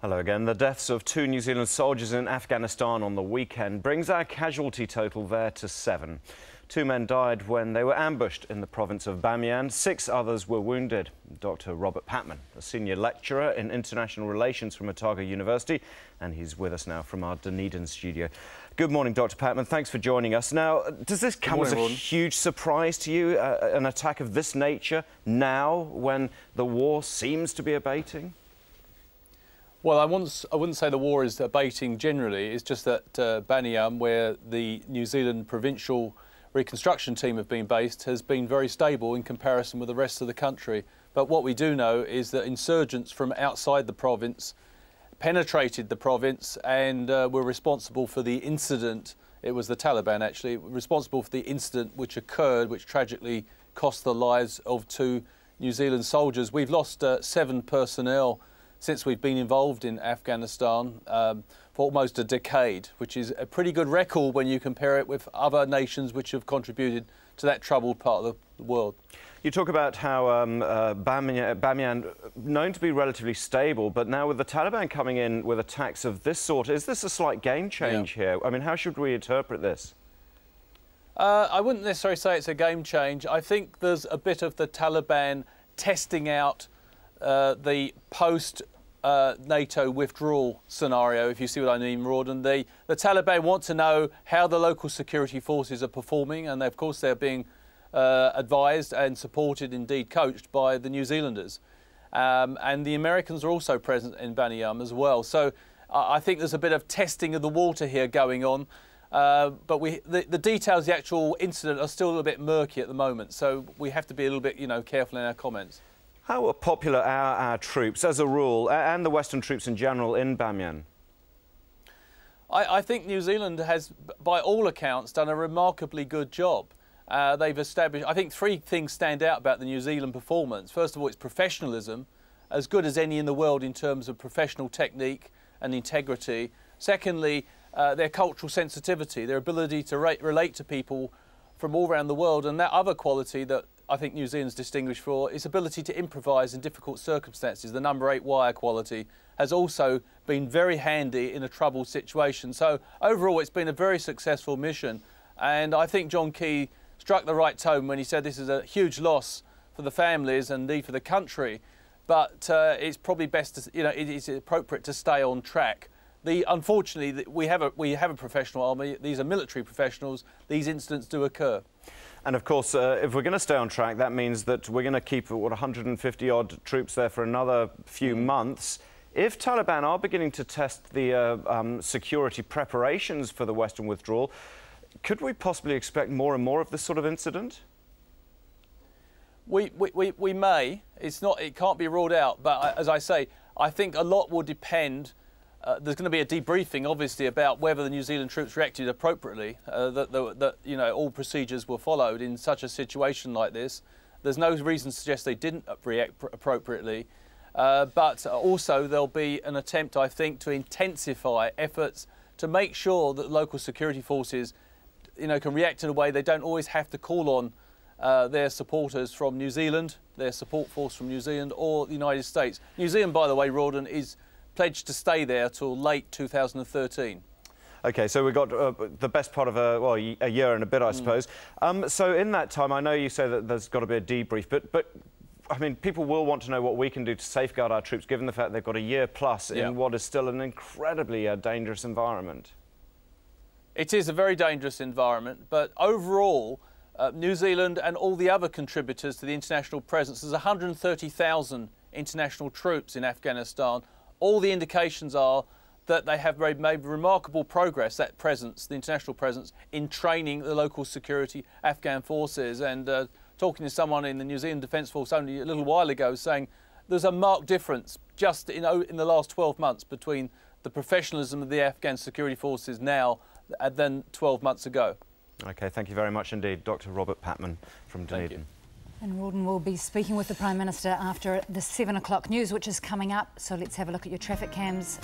Hello again. The deaths of 2 New Zealand soldiers in Afghanistan on the weekend brings our casualty total there to 7. 2 men died when they were ambushed in the province of Bamyan. 6 others were wounded. Dr. Robert Patman, a senior lecturer in international relations from Otago University, and he's with us now from our Dunedin studio. Good morning, Dr. Patman. Thanks for joining us. Now, does this come as a huge surprise to you, an attack of this nature, now when the war seems to be abating? Well, I wouldn't say the war is abating generally. It's just that Bamyan, where the New Zealand provincial reconstruction team have been based, has been very stable in comparison with the rest of the country. But what we do know is that insurgents from outside the province penetrated the province and were responsible for the incident. It was the Taliban, actually, responsible for the incident which occurred, which tragically cost the lives of 2 New Zealand soldiers. We've lost 7 personnel since we've been involved in Afghanistan for almost a decade, which is a pretty good record when you compare it with other nations which have contributed to that troubled part of the world. You talk about how Bamyan, known to be relatively stable, but now with the Taliban coming in with attacks of this sort, is this a slight game change here? I mean, how should we interpret this? I wouldn't necessarily say it's a game change. I think there's a bit of the Taliban testing out the post-NATO withdrawal scenario, if you see what I mean, Rawdon. The Taliban want to know how the local security forces are performing, and of course they're being advised and supported, indeed coached, by the New Zealanders. And the Americans are also present in Bamyan as well. So I think there's a bit of testing of the water here going on. But the details of the actual incident are still a little bit murky at the moment, so we have to be a little bit, careful in our comments. How popular are our troops, as a rule, and the Western troops in general, in Bamyan? I think New Zealand has, by all accounts, done a remarkably good job. They've established, I think 3 things stand out about the New Zealand performance. First of all, it's professionalism, as good as any in the world in terms of professional technique and integrity. Secondly, their cultural sensitivity, their ability to relate to people from all around the world, and that other quality that I think New Zealand's distinguished for is ability to improvise in difficult circumstances. The number 8 wire quality has also been very handy in a troubled situation. So overall, it's been a very successful mission, and I think John Key struck the right tone when he said this is a huge loss for the families and indeed for the country, but it's probably best to, it is appropriate to stay on track. Unfortunately, we have a professional army. These are military professionals. These incidents do occur. And of course, if we're going to stay on track, that means that we're going to keep, 150-odd troops there for another few months. If Taliban are beginning to test the security preparations for the Western withdrawal, could we possibly expect more and more of this sort of incident? We may. It can't be ruled out. But as I say, I think a lot will depend. There's going to be a debriefing, obviously, about whether the New Zealand troops reacted appropriately, that all procedures were followed in such a situation like this. There's no reason to suggest they didn't react appropriately. But also there'll be an attempt, I think, to intensify efforts to make sure that local security forces, can react in a way they don't always have to call on their supporters from New Zealand, their support force from New Zealand or the United States. New Zealand, by the way, Rawdon, is pledged to stay there till late 2013. OK, so we've got the best part of a year and a bit, I suppose. So in that time, I know you say that there's got to be a debrief, but I mean, people will want to know what we can do to safeguard our troops, given the fact they've got a year plus in what is still an incredibly dangerous environment. It is a very dangerous environment, but overall, New Zealand and all the other contributors to the international presence, there's 130,000 international troops in Afghanistan. All the indications are that they have made remarkable progress, that presence, the international presence, in training the local security Afghan forces. And talking to someone in the New Zealand Defence Force only a little while ago, saying there's a marked difference just in the last 12 months between the professionalism of the Afghan security forces now than 12 months ago. OK, thank you very much indeed, Dr. Robert Patman from Dunedin. And Rawdon will be speaking with the Prime Minister after the 7 o'clock news, which is coming up. So let's have a look at your traffic cams.